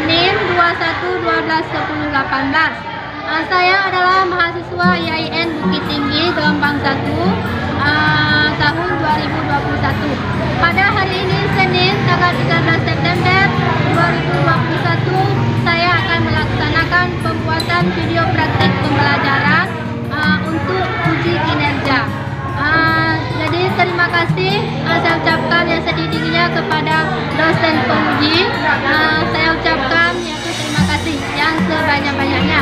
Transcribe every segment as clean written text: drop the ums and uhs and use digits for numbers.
NIM 21121018. Saya adalah mahasiswa IAIN Bukit Tinggi gelombang 1 tahun 2021. Pada hari ini Senin tanggal 13 September 2021 saya akan melaksanakan pembuatan video praktik pembelajaran untuk uji kinerja. Jadi terima kasih saya ucapkan yang setinggi-tingginya kepada dosen penguji. Saya ucapkan yaitu terima kasih yang sebanyak-banyaknya.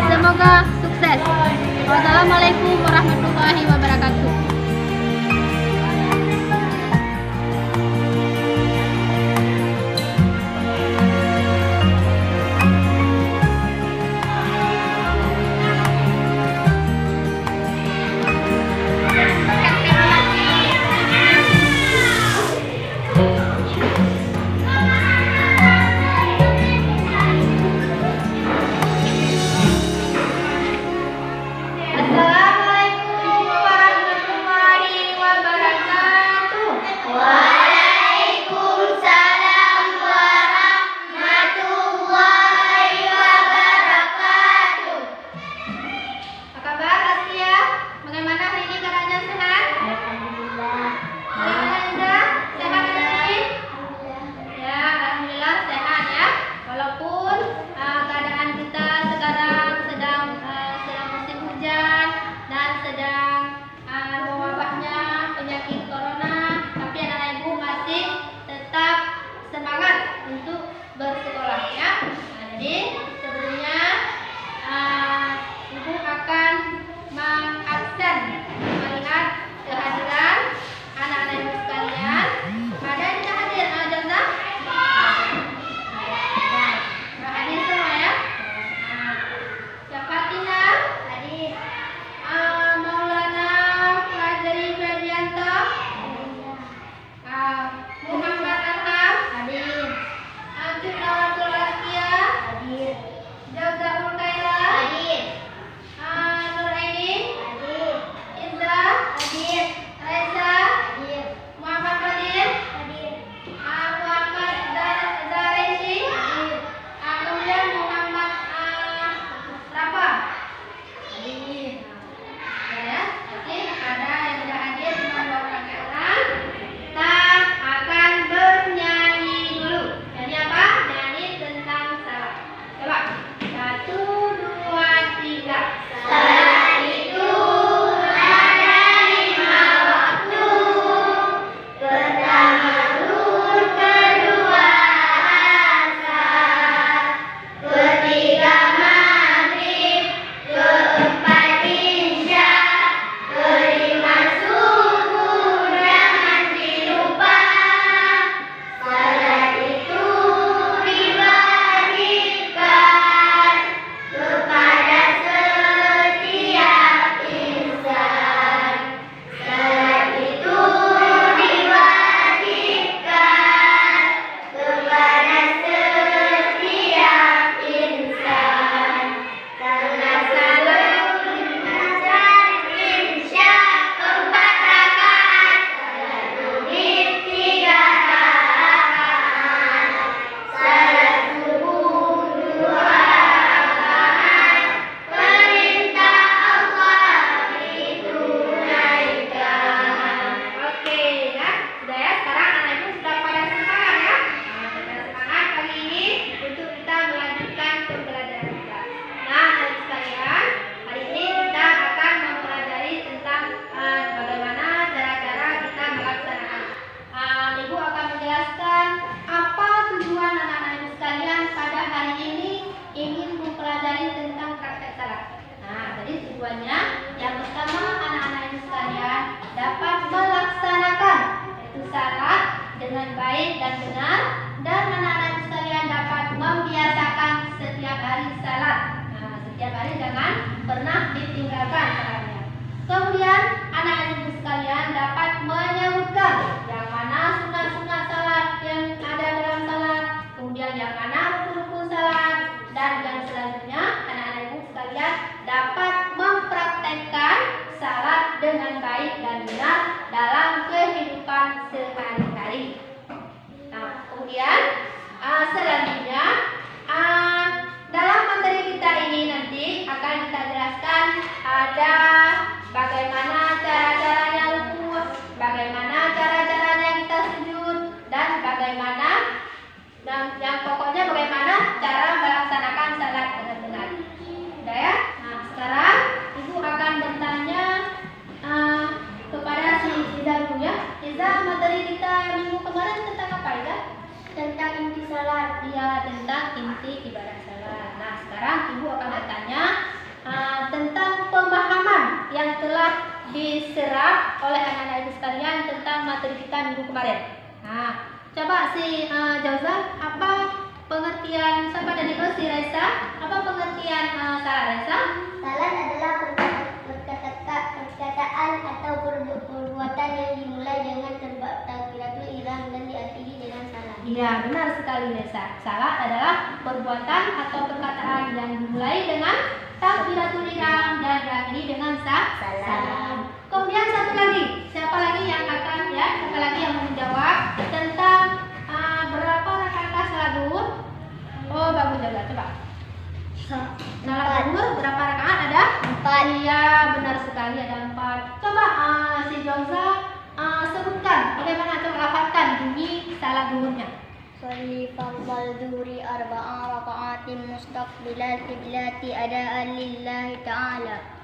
Semoga sukses. Wassalamualaikum warahmatullahi wabarakatuh. Yang pertama, anak-anak ini sekalian dapat melaksanakan itu salat dengan baik dan benar, dan anak-anak ini sekalian dapat membiasakan setiap hari salat. Setiap hari jangan pernah ditinggalkan salatnya. Kemudian anak-anak ini sekalian dapat menyebutkan yang mana sunat-sunat salat yang ada dalam salat, kemudian yang mana rukun-rukun salat, dan yang selanjutnya anak-anak ibu sekalian dapat mempraktekkan salat dengan baik dan benar dalam kehidupan sehari-hari. Kemudian selanjutnya diserap oleh anak-anak ibu sekalian tentang materi kita minggu kemarin. Nah, coba si Jauzan, apa pengertian siapa dari si Raisa? Apa pengertian salat Raisa? Salat adalah perkataan atau perbuatan yang dimulai dengan takbiratul ihram dan diakhiri dengan salam. Iya, benar sekali Raisa. Salat adalah perbuatan atau perkataan yang dimulai dengan takbiratul ihram dan diakhiri dengan salam. Kemudian satu lagi, siapa lagi yang akan siapa lagi yang menjawab tentang berapa rakaat salat duhur? Oh, bagus juga, coba. Salat duhur berapa rakaat ada? 4. Iya, benar sekali ada 4. Coba si Jauza sebutkan bagaimana, coba lafazkan bunyi salat duhurnya. Sholli fardal duhri arba'a raka'atin mustaqbilal qiblati ada'an lillahi ta'ala.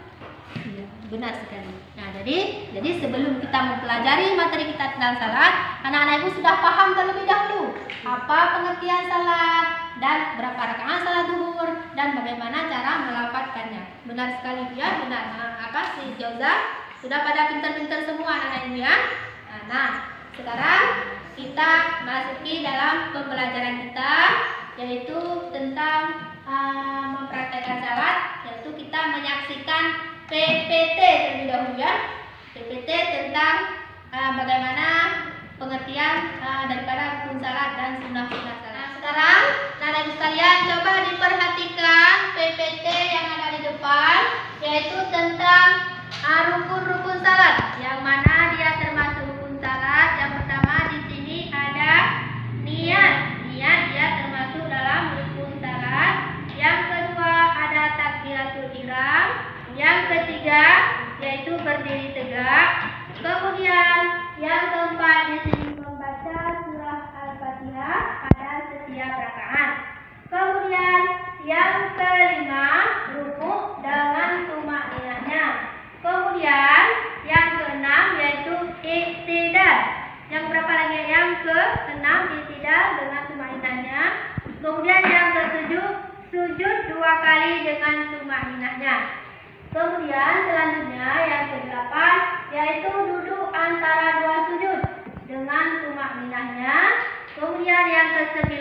Iya, benar sekali. Nah, jadi sebelum kita mempelajari materi kita tentang salat, anak-anak ibu sudah paham terlebih dahulu apa pengertian salat dan berapa rakaat salat duhur dan bagaimana cara melafazkannya. Benar sekali ya, benar. Nah, si Jauza sudah pada pintar-pintar semua anak-anak ibu ya. Nah, sekarang kita masuki dalam pembelajaran kita, yaitu tentang mempraktekkan salat, yaitu kita menyaksikan PPT terlebih dahulu ya. PPT tentang bagaimana pengertian daripada rukun salat dan sunnah-sunnah salat. Nah, sekarang anak ibu sekalian coba diperhatikan PPT yang ada di depan, yaitu tentang rukun-rukun salat. Yang mana dia termasuk rukun salat? Yang pertama di sini ada niat. Niat dia termasuk dalam rukun salat. Yang kedua ada takbiratul ihram. Yang ketiga yaitu berdiri tegak. Kemudian yang keempat di sini membaca surah Al-Fatihah pada setiap rakaat. Kemudian yang kelima rukuk dengan tumakninahnya. Kemudian yang keenam yaitu iktidal. Yang berapa lagi? Yang keenam iktidal dengan tumakninahnya. Kemudian yang ketujuh sujud 2 kali dengan tumakninahnya. Kemudian selanjutnya yang ke-8 yaitu duduk antara 2 sujud dengan tumakninahnya. Kemudian yang ke-9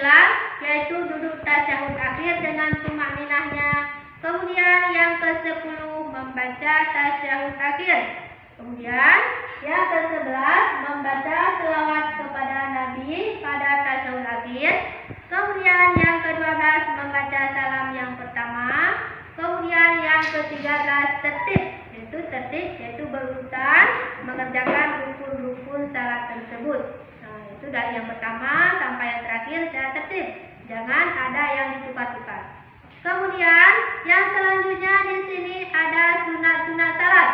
yaitu duduk tasyahud akhir dengan tumakninahnya. Kemudian yang ke-10 membaca tasyahud akhir. Kemudian yang ke-11 membaca selawat kepada Nabi pada tasyahud akhir. Kemudian yang ke-12 membaca salam yang pertama. Kemudian yang ke-13 tertib yaitu berurutan mengerjakan rukun-rukun salat tersebut. Nah, itu dari yang pertama sampai yang terakhir secara tertib. Jangan ada yang ditukar-tukar. Kemudian yang selanjutnya di sini ada sunat-sunat salat.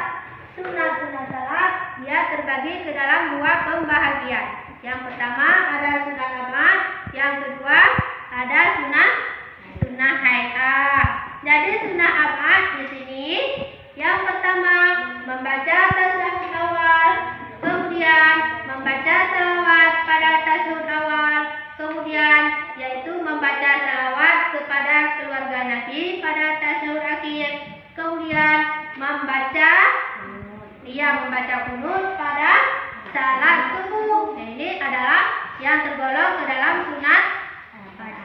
Sunat-sunat salat dia terbagi ke dalam 2 pembahagian. Yang pertama ada sunat amat, yang kedua ada sunah hai'ah. Jadi sunnah abad di sini yang pertama membaca tasyahud awal, kemudian membaca salawat pada tasyahud awal, kemudian yaitu membaca salawat kepada keluarga Nabi pada tasyahud akhir, kemudian membaca qunut pada salat subuh. Nah, ini adalah yang tergolong ke dalam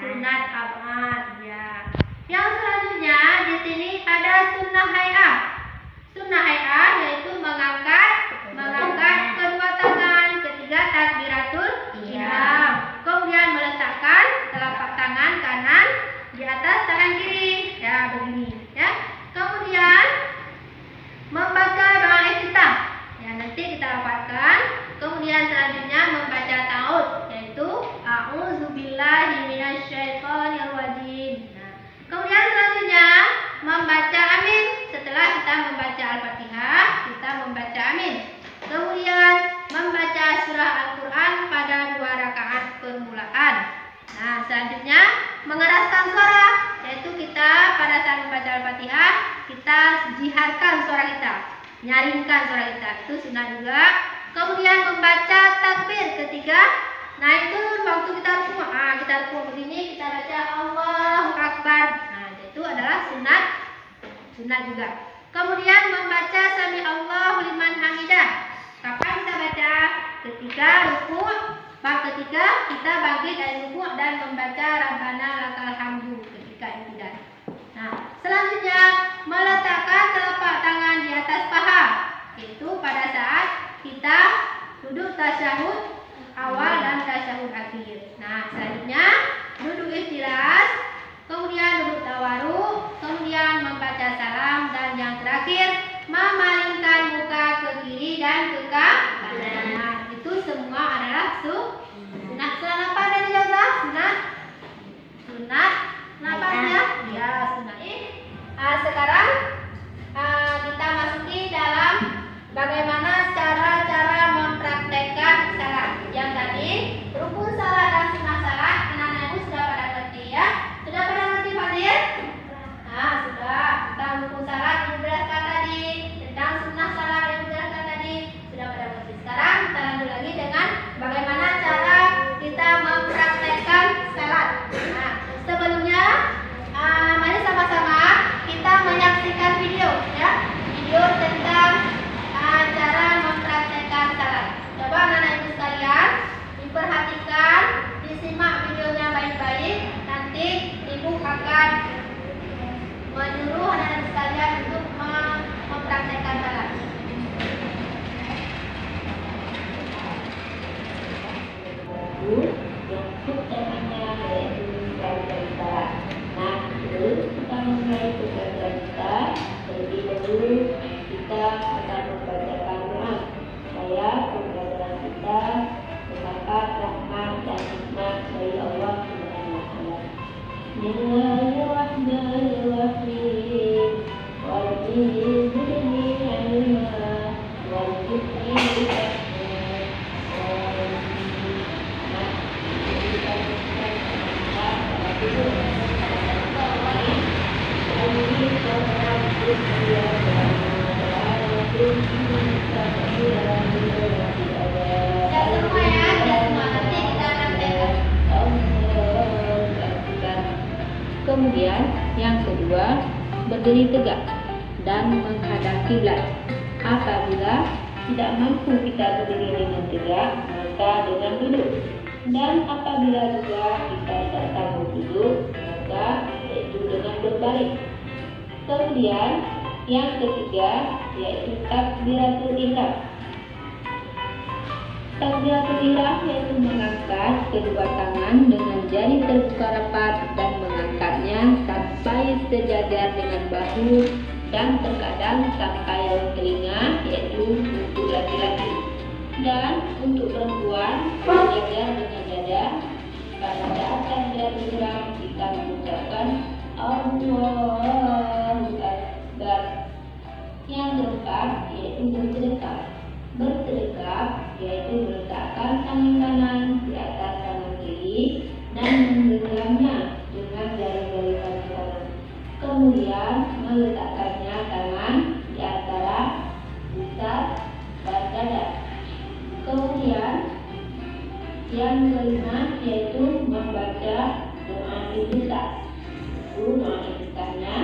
sunat abad ya. Yang selanjutnya di sini ada sunnah hai'ah. Sunnah hai'ah yaitu mengangkat kedua tangan ketika takbiratul ihram. Kemudian meletakkan telapak tangan kanan di atas tangan kiri. Ya, begini ya. Kemudian membaca doa iftitah. Ya, nanti kita lafazkan. Kemudian selanjutnya membaca ta'awudz, yaitu a'udzubillahi minasyaitonir rajim. Kemudian selanjutnya membaca amin. Setelah kita membaca Al-Fatihah, kita membaca amin. Kemudian membaca surah Al-Quran pada 2 rakaat permulaan. Nah, selanjutnya mengeraskan suara, yaitu kita pada saat membaca Al-Fatihah kita jiharkan suara kita, nyaringkan suara kita, itu sunnah juga. Kemudian membaca takbir ketiga. Nah, itu waktu kita rukuk. Kita rukuk begini, kita baca Allahu Akbar. Nah, itu adalah sunat juga. Kemudian membaca Sami Allahu liman ketika ruku. Bab ketiga kita bangkit dari ruku dan membaca Rabbana lakal hamdu ketika i'tidal. Nah, selanjutnya meletakkan telapak tangan di atas paha, yaitu pada saat kita duduk tasyahud awal dan tasyahud akhir. Nah, selanjutnya duduk ikhtiras, kemudian duduk tawaruk, kemudian membaca salam, dan yang terakhir memalingkan muka ke kiri dan ke kanan. Nah, itu semua adalah sunat. Sunat apa dari jazah? Sunat. Kenapa ya? Ya, sunat. Sekarang kita masuki dalam bagaimana cara-cara mempraktekkan salat. Yang tadi rukun salat dan sunat salat, anak-anak ibu sudah pada ngerti ya? Sudah pada ngerti Fadil? Nah, sudah. Tentang rukun salat yang dijelaskan tadi, tentang sunat salat yang dijelaskan tadi, sudah pada ngerti. Sekarang kita lanjut lagi dengan bagaimana cara kita mempraktekkan salat. Nah, sebelumnya mari sama-sama kita menyaksikan video ya, video tentang cara mempraktekkan salat. Coba anak-anak ibu sekalian diperhatikan, disimak videonya baik-baik. Nanti ibu akan menyuruh anak-anak ibu sekalian untuk mempraktekkan salat. Yang pertamanya yaitu bacaan salat. Nah, sebelum kita memulai pembelajaran kita, terlebih dahulu kita akan membacakan doa supaya pembelajaran kita mendapat rahmat dan hikmah dari Allah Subhanahu wa taala. Bismillahirrahmanirrahim. Warzuqni ilma warzuqni Kemudian yang kedua, berdiri tegak dan menghadap kiblat. Apabila tidak mampu kita berdiri dengan tegak, maka dengan duduk. Dan apabila juga kita tidak sanggup duduk, maka yaitu dengan berbalik. Kemudian yang ketiga yaitu takbiratul ihram. Takbiratul ihram yaitu mengangkat kedua tangan dengan jari terbuka rapat dan mengangkatnya sampai sejajar dengan bahu dan terkadang sampai daun telinga, yaitu untuk laki-laki. Dan untuk perempuan sejajar dengan dada. Pada saat takbiratul ihram kita mengucapkan Allahu Akbar. Yang keempat yaitu bersedekap. Bersedekap yaitu meletakkan tangan kanan di atas tangan kiri dan menggenggamnya dengan jari-jari kaki kanan. Kemudian meletakkannya tangan di antara pusat dan dada. Kemudian yang kelima yaitu membaca doa istiftah. Doa istiftahnya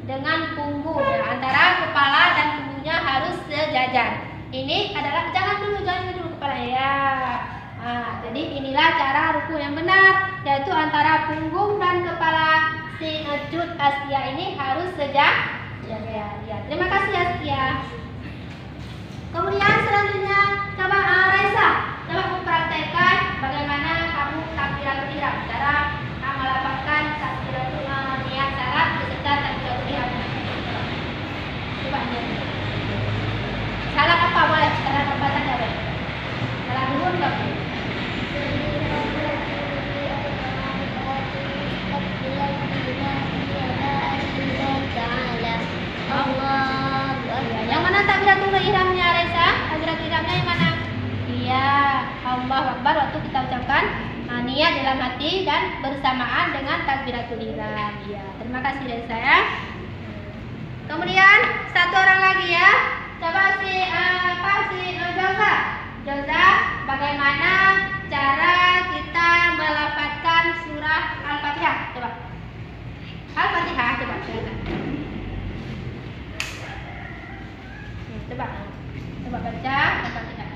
dengan punggung. Ya, antara kepala dan punggungnya harus sejajar. Ini adalah jangan dulu kepala ya. Nah, jadi inilah cara ruku yang benar, yaitu antara punggung dan kepala si Cut Astia ini harus sejajar. Ya, terima kasih Astia. Kemudian selanjutnya coba Raisa, coba mempraktekkan bagaimana kamu takbiratul ihram, cara melafazkan takbiratul niat salat beserta takbiratul ihram. Coba lihat. Salat apa boleh? Salat apa saja boleh? Salat duhur enggak boleh? Yang mana takbiratul ihramnya Raisa? Takbiratul ihramnya yang mana? Iya, Allahu Akbar waktu kita ucapkan niat dalam hati dan bersamaan dengan takbiratul ihram. Ya, terima kasih Raisa ya. Kemudian satu orang lagi ya. Coba si Joza, bagaimana cara kita melafazkan surah Al-Fatihah? Coba. Al-Fatihah coba. Coba baca Al-Fatihah.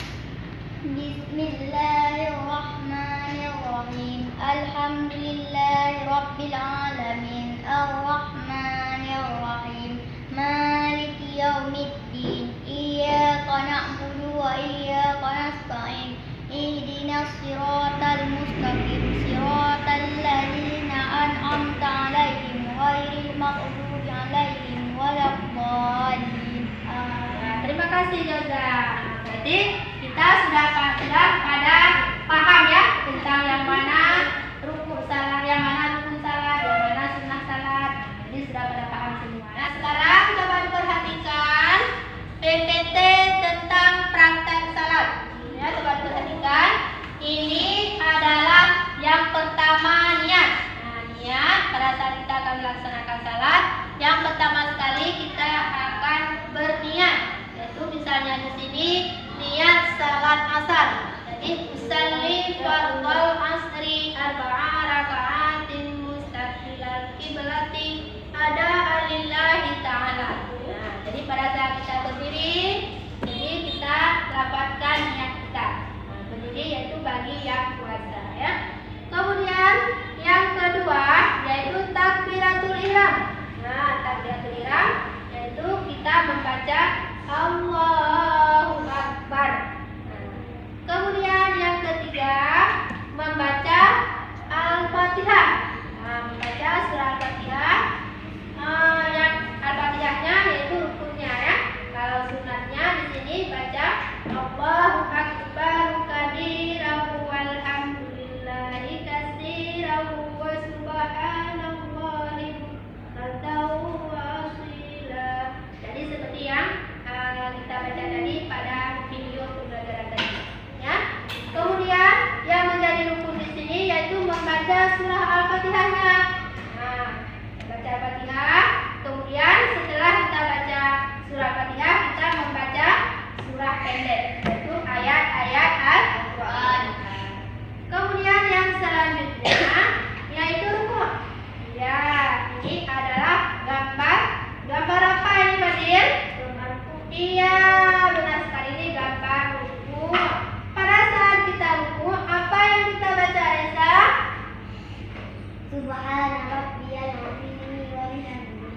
Bismillahirrahmanirrahim. Alhamdulillahirabbil alamin. Arrahmanirrahim. Maliki yaumiddin. Iyyaka na'budu wa iyyaka nasta'in. Ihdinas siratal mustaqim. Siratal ladzina an'amta 'alaihim ghairil maghdubi 'alaihim waladdallin. Terima kasih Joza. Berarti kita sudah pada paham ya tentang yang mana rukun salat, yang mana rukun salat, yang mana sunnah salat. Jadi sudah pada paham semua. Nah, sekarang coba diperhatikan PPT tentang praktek salat. Ya, coba diperhatikan. Ini adalah yang pertama niat. Nah, niat pada saat kita akan melaksanakan salat, yang pertama sekali kita akan berniat. Misalnya di sini niat salat asar. Jadi usalli fardhal asri arba'a raka'atin mustaqbilal qiblati ada lillahi ta'ala. Nah, jadi pada saat kita berdiri, jadi kita dapatkan niat kita. Nah, berdiri yaitu bagi yang puasa ya. Kemudian yang kedua yaitu takbiratul ihram. Nah, takbiratul ihram yaitu kita membaca Allahu Akbar. Kemudian yang ketiga membaca Al-Fatihah. Membaca surah Al-Fatihah. Yang Al-Fatihahnya yaitu rukunnya ya. Kalau sunatnya di sini baca Allahu Akbar kabirahu walhamdulillahi katsirahu wa subhanallahi wa asila. Jadi seperti yang kita baca tadi pada video pembelajaran tadi ya. Kemudian yang menjadi rukun di sini yaitu membaca surah Al-Fatihahnya. Nah, baca Al-Fatihah, kemudian setelah kita baca surah Al-Fatihah kita membaca surah pendek yaitu ayat-ayat Al-Qur'an. Kemudian yang selanjutnya yaitu rukun. Ya, ini adalah gambar apa ini Fadil? Iya, benar sekali, ini gambar ruku. Pada saat kita ruku, apa yang kita baca Reza? Subhana rabbiyal azim wa bihamdihi.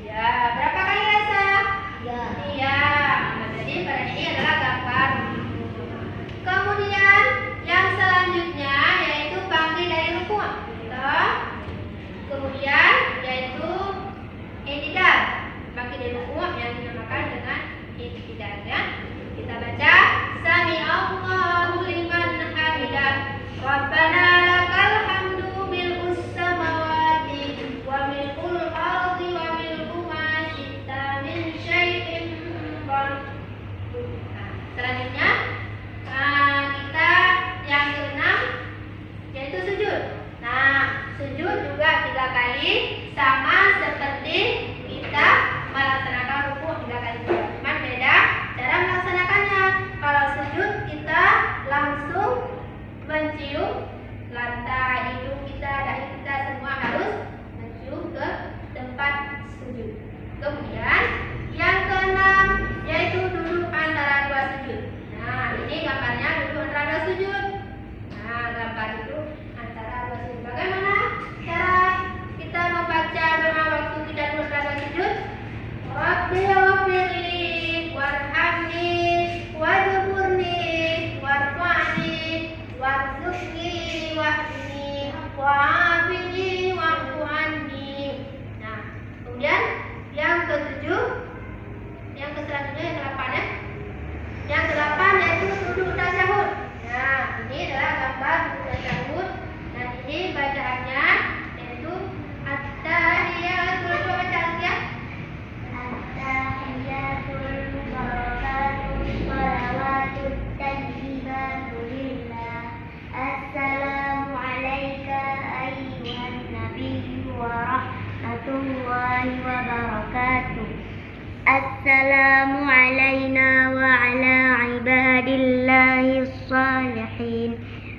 Iya, berapa kali Reza? Ya. Iya. Nah, jadi pada ini adalah gambar ruku. Kemudian yang selanjutnya yaitu bangkit dari ruku. Kemudian yaitu i'tidal. Bangkit dari ruku yang dinamakan dengan i'tidal ya. Kita baca Sami Allahu liman hamidah. Rabbana lakal hamdu mil'us samawati wa mil'ul ardi wa mil'u ma syi'ta min syai'in ba'd. Selanjutnya kita yang keenam yaitu sujud. Nah, sujud juga 3 kali sama seperti kita melaksanakan ruku 3 kali juga. Cuman beda cara melaksanakannya. Kalau sujud kita langsung mencium lantai, hidung kita, dahi kita semua harus mencium ke tempat sujud. الله وبركاته. السلام علينا وعلى عباد الله الصالحين.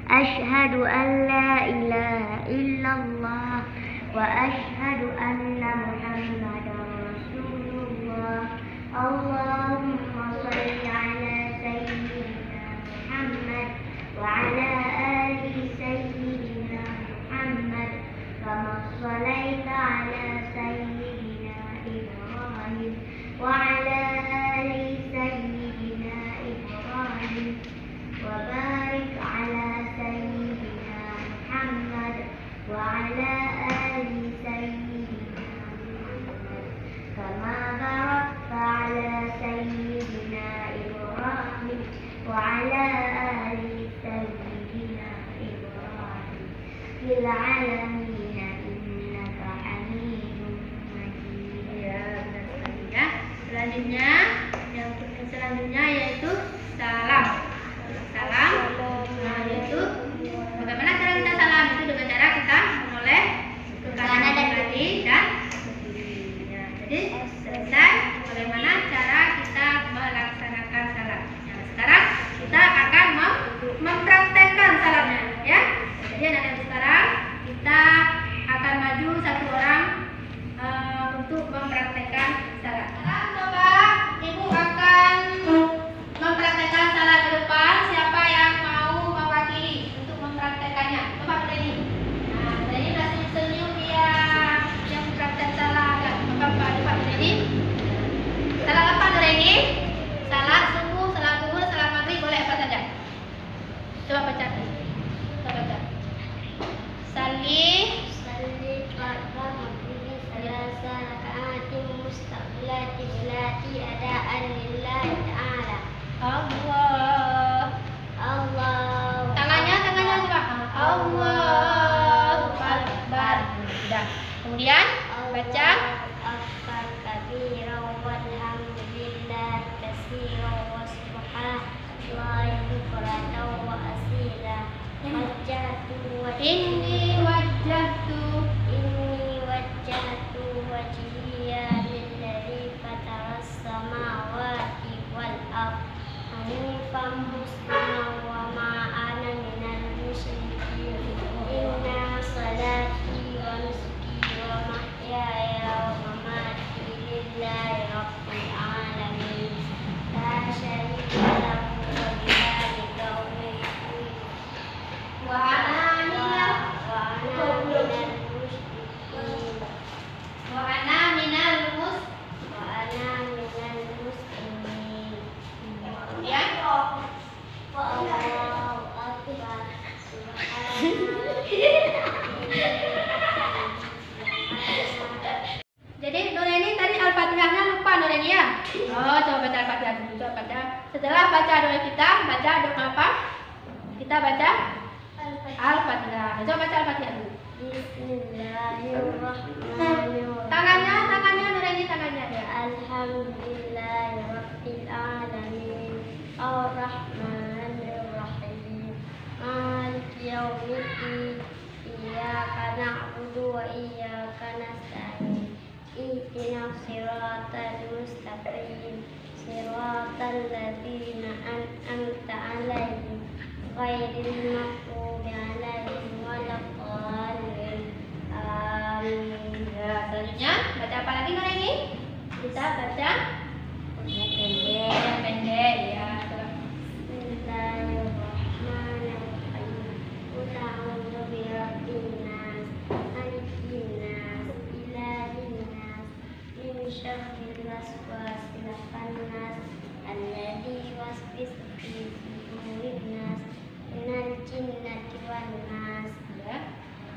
أشهد أن لا إله إلا الله وأشهد أن محمدا رسول الله. اللهم صل على سيدنا محمد وعلى آل سيدنا محمد كما صليت على سيدنا إبراهيم وعلى آل سيدنا إبراهيم وبارك على سيدنا محمد وعلى آل سيدنا محمد كما باركت على سيدنا إبراهيم وعلى آل سيدنا إبراهيم في العالمين إنك حميد مجيد. Ya, selanjutnya yaitu salam. Salam, yaitu bagaimana cara kita salam? Itu dengan cara kita menoleh ke kanan dan kiri dan berdiri. Ya, jadi selesai bagaimana cara kita melaksanakan salam. Nah, sekarang kita akan mempraktekkan salamnya, ya. Jadi anak-anak sekarang kita akan maju satu orang untuk mempraktekkan salam. Sekarang coba ibu akan mempraktekkan salam ke depan. Siapa yang mau mewakili untuk mempraktekannya? Coba Nureni. Nah, Nureni udah senyum dia yang mempraktek salah. Maka Pak Nureni. Salah apa Nureni? Salah subuh, salah zuhur, salah maghrib, boleh apa saja? Coba baca. Coba baca. Salih farqa maghribi salasa raka'atin mustaqbilati bilati adaan lillahi ta'ala. Allah. Tangannya coba. Allahu Akbar. Sudah. Kemudian baca. Akbar kabira walhamdulillah katsiran wa subhanallahi bukratan wa asila. Inni wajjahtu wajhiya lilladzi fataras samawati wal ardh hanifan musliman wa ma ana minal musyrikin. Inna salati wa nusuki wa mahyaya wa mamati lillahi rabbil alamin la syarika lahu wa bidzalika umirtu wa ana minal muslimin. Kemudian jadi Nureni tadi Al-Fatihahnya lupa Nureni ya? Oh, coba baca Al-Fatihah dulu. Coba baca. Setelah baca doa kita, baca doa apa? Kita baca Al-Fatihah. Coba baca Al-Fatihah dulu. Bismillahirrahmanirrahim. Tangannya Nureni tangannya ya. Alhamdulillahirabbil alamin. Ar-Rahmanir-Rahim. Maliki yaumiddin. Iyyaka na'budu wa iyyaka nasta'in. Ihdinas siratal mustaqim. Siratal ladzina an'amta 'alaihim ghairil maghdubi 'alaihim waladdallin. Amin. Ya, selanjutnya baca apa lagi Nureni? Kita baca pendek ya. Bismillahirrahmanirrahim. Qul a'udzu birabbin nas, malikin nas, ilahin nas, min syarril waswasil khannas, alladzi yuwaswisu fi sudurin nas, minal jinnati wan nas. Ya.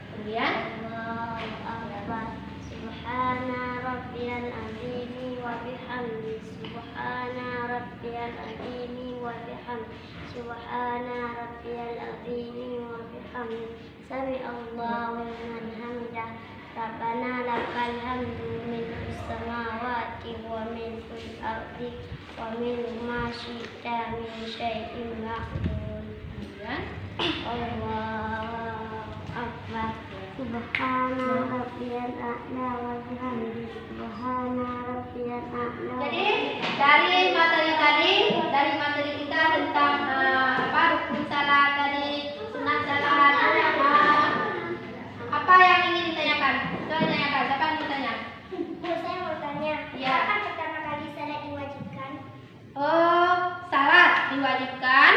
Kemudian Allahu akbar. Subhana rabbiyal azim wa bihamdi. Subhana rabbiyal azim wa bihamdi. Subhana rabbiyal azim wa bihamdi. Sami Allahu liman hamidah. Rabbana lakal hamdu mil'us samawati wa mil'ul ardi wa mil'u ma syi'ta min syai'in ma'dud. kemudian Allahu akbar. Subhana rabbiyal a'la wa bihamdi. Subhana rabbiyal a'la. Jadi dari materi kita tentang rukun salat, dari sunat salat, apa yang ingin ditanyakan? Siapa yang bertanya? Bu, saya mau tanya, Ya. kapan pertama kali salat diwajibkan? Oh, salat diwajibkan.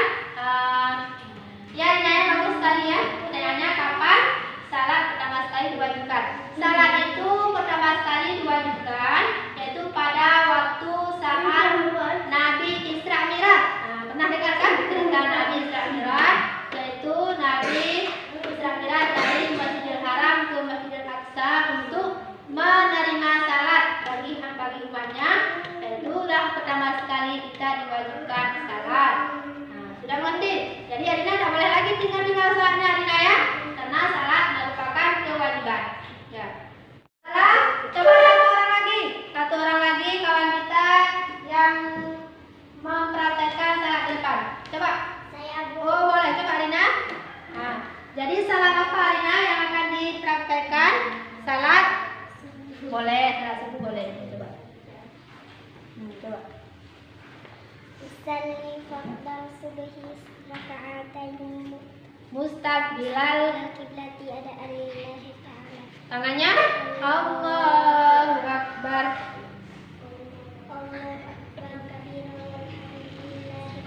Ya, ini bagus sekali ya. Pertanyaannya kapan salat pertama sekali diwajibkan? Salat itu pertama sekali diwajibkan yaitu pada waktu saat Nabi Isra Mi'raj. Pernah dengar kan cerita Nabi Isra Mi'raj? Yaitu Nabi Isra Mi'raj dari Masjidil Haram ke Masjidil Aqsa untuk menerima salat bagi umatnya. Itulah pertama sekali kita diwajibkan salat. Sudah mengerti? Jadi Adina tidak boleh lagi tinggal salatnya Adina ya, karena salat merupakan kewajiban. Ya. Salah, coba satu orang lagi kawan kita yang mempraktekkan salat ke depan. Coba. Saya Bu. Oh boleh, coba Adina. Nah, jadi salat apa Adina yang akan dipraktekkan? Salat boleh, salat subuh boleh. Coba. Coba. Usalli fardal subhi raka'atain Mustaqbilal kiblati ada alillahi ta'ala. tangannya Allahu Akbar. Allahu akbar kabiran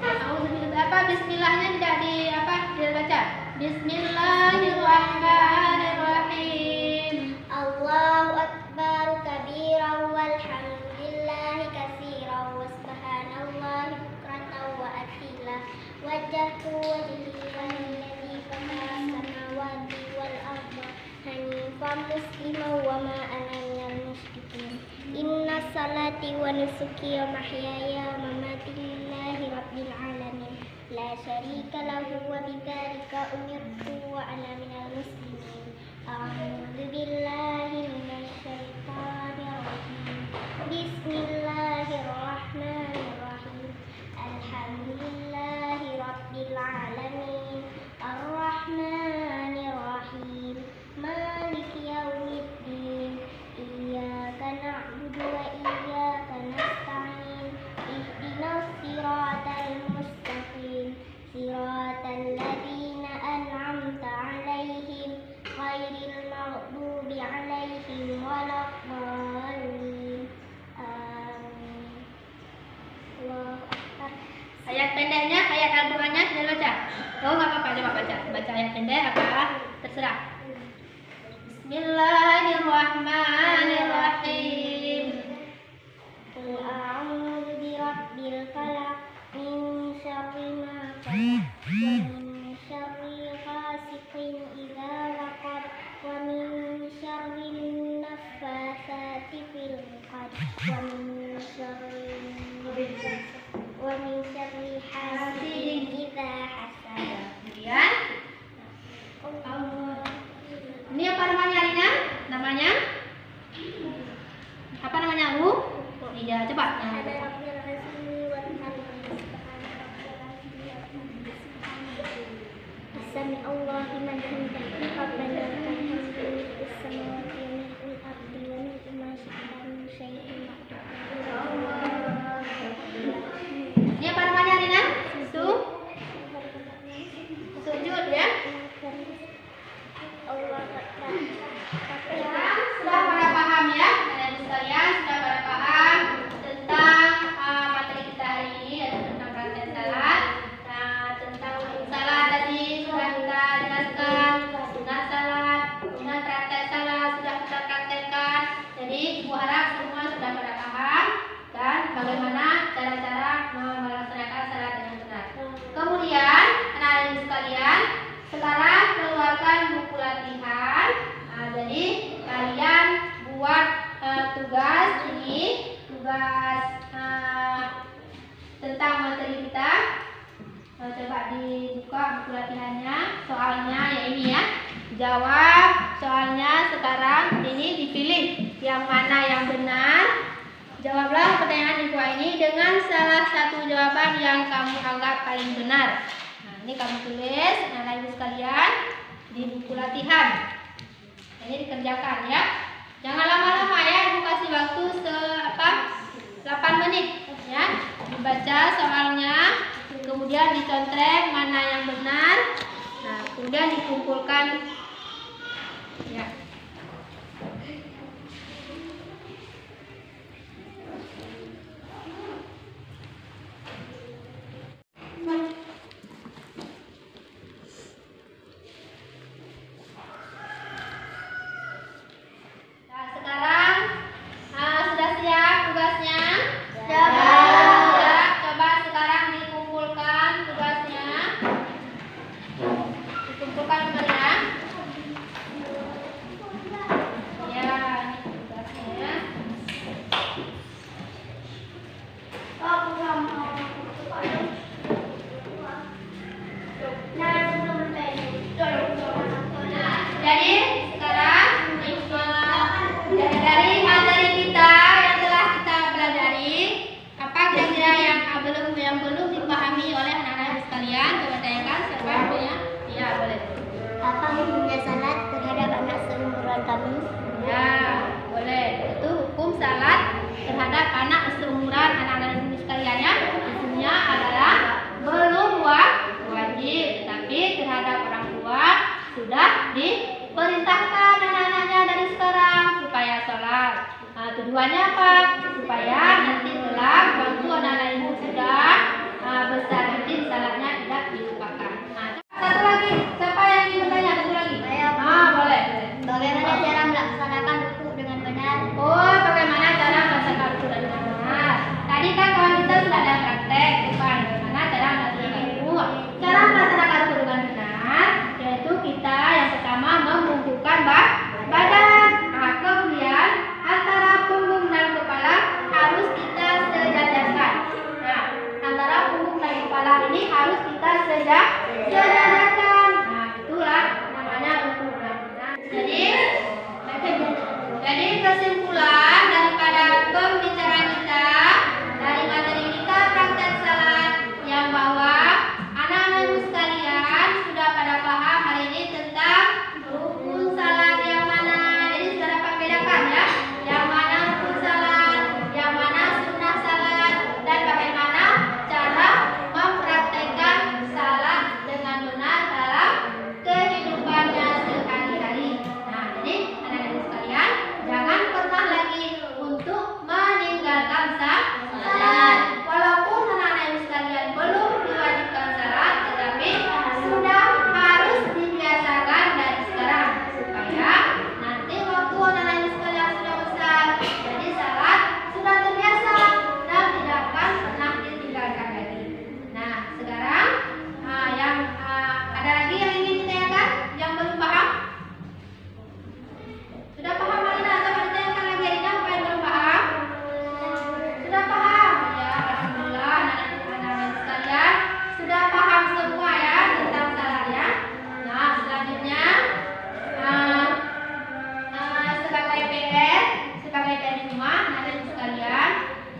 walhamdulillah. Apa bismillahnya tidak dibaca? Bismillahirrahmanirrahim. Allahu akbar kabiran walhamdulillahi katsiran wa subhanallahi bukratan wa asila. Wajjahtu wajhi lilladzi fatara samawati wal arda hanifan musliman wa ma ana minal musyrikin. Inna salati wa nusuki wa mahyaya wa mamati lillahi rabbil alamin. La syarika lahu wa bidzalika umirtu wa ana minal muslimin. A'udzu billahi minasy syaithanir rajim. Bismillahirrahmanirrahim. Alhamdulillahi rabbil alamin. Arrahmanir rahim. Maliki yaumiddin. Iyyaka na'budu wa iyyaka nasta'in. Ihdinas siratal mustaqim. Siratal ladzina an'amta 'alaihim ghairil maghdubi 'alaihim waladdallin. Amin. Allahu akbar. Ayat pendeknya, ayat Al-Qur'annya sudah baca? Oh nggak apa-apa, coba baca ayat pendek apa terserah. Bismillahirrahmanirrahim. Qul a'udzu birabbil falaq min syarri ma khalaq wa min syarri ghasiqin idza waqab wa min syarri naffatsati fil 'uqad wa min syarri hasidin idza hasad. Kemudian ini apa namanya Alina? Namanya? Apa namanya Bu? Iya, coba. Sami Allah liman hamidah rabbana lakal hamdu fis samawati wa fil ardi wa min ma syi'ta min syai'in ba'du. Ini apa namanya Alina? Sujud ya. Allah Akbar. Sudah pada paham ya, Ibu sekalian sudah pada paham tentang materi kita hari ini, yaitu tentang praktek salat. Nah, tentang salat tadi sudah kita jelaskan, sunat salat, kemudian praktek salat sudah kita praktekkan. Jadi Ibu harap semua sudah pada paham dan bagaimana cara-cara melaksanakan salat dengan benar. Kemudian anak-anak Ibu sekalian, sekarang keluarkan buku latihan. Jadi kalian buat tugas ini, tugas tentang materi kita. Coba dibuka buku latihannya. Soalnya ya ini ya. Jawab soalnya sekarang. Ini dipilih yang mana yang benar. Jawablah pertanyaan Ibu ini dengan salah satu jawaban yang kamu anggap paling benar. Nah, ini kamu tulis anak Ibu sekalian di buku latihan. Ini dikerjakan ya. Jangan lama-lama ya, Ibu kasih waktu 8 menit ya. Dibaca soalnya, kemudian dicontreng mana yang benar. Nah, kemudian dikumpulkan ya. kami? Ya, boleh. Itu hukum salat terhadap anak seumuran anak-anak ini sekalian ya. Hukumnya adalah belum wajib, tapi terhadap orang tua sudah diperintahkan anak-anaknya dari sekarang supaya sholat. Nah, tujuannya apa? Supaya nanti kelak waktu anak-anak ibu sudah besar nanti salatnya tidak dilupakan. Nah, satu lagi, siapa yang ingin bertanya? Satu lagi. Boleh. Bagaimana cara melaksanakan ruku dengan benar? Oh, bagaimana cara melaksanakan ruku dengan benar? Tadi kan kawan kita sudah ada praktek, bukan? Bagaimana cara melaksanakan ruku? Cara melaksanakan ruku dengan benar, yaitu kita yang pertama membungkukkan badan. Nah, kemudian antara punggung dan kepala harus kita sejajarkan. Nah, antara punggung dan kepala ini harus kita sejajarkan. Nah, itulah namanya ruku dengan benar. Jadi kesimpulan daripada pembicaraan kita dari materi kita praktek salat yang bahwa anak-anak ibu sekalian sudah pada paham hari ini tentang rukun salat yang mana. Jadi sudah dapat bedakan ya, yang mana rukun salat, yang mana sunnah salat, dan bagaimana cara mempraktekkan salat dengan benar dalam kehidupannya sehari-hari. Nah, jadi anak-anak ibu sekalian, jangan pernah lagi untuk meninggalkan salat. Walaupun anak-anak ibu sekalian belum diwajibkan salat, tetapi sudah harus dibiasakan dari sekarang supaya nanti waktu anak-anak ibu sekalian sudah besar, jadi salat sudah terbiasa dan tidak akan pernah ditinggalkan lagi. Nah, sekarang yang ada lagi yang ingin ditanyakan yang belum paham? Sudah paham Alina atau mau ditanyakan lagi Alina apa yang belum paham? Sudah paham? Ya, alhamdulillah anak-anak sekalian sudah paham semua ya tentang salat ya. Nah, selanjutnya sebagai PR di rumah anak-anak sekalian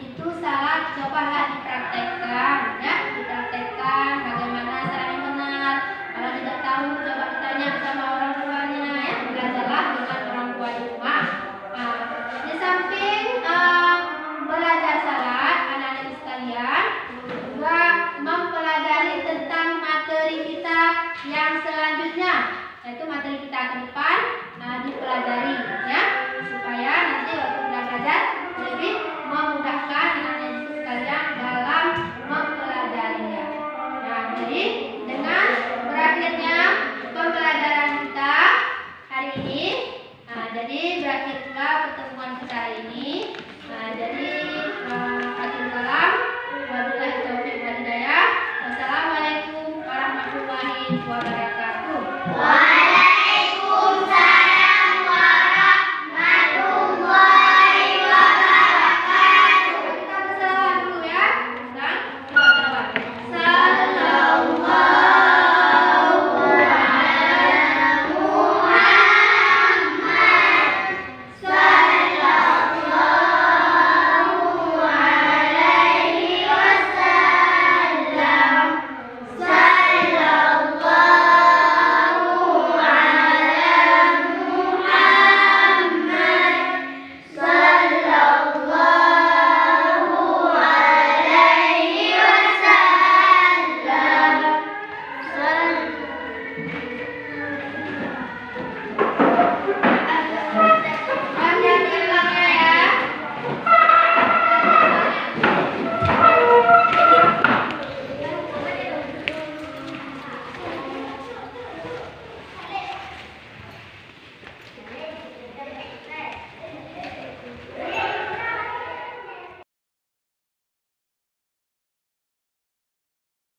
itu salat cobalah dipraktekkan ya, dipraktekkan bagaimana cara yang benar. Kalau tidak tahu coba ditanya sama orang tuanya ya, belajarlah dengan orang tua di rumah. Di samping belajar salat anak-anak sekalian juga mempelajari tentang materi kita yang selanjutnya, yaitu materi kita ke depan dipelajari ya, supaya nanti waktu kita belajar lebih memudahkan anak-anak sekalian dalam mempelajarinya. Nah, jadi dengan berakhirnya pembelajaran kita hari ini, jadi berakhir pula pertemuan kita hari ini. Jadi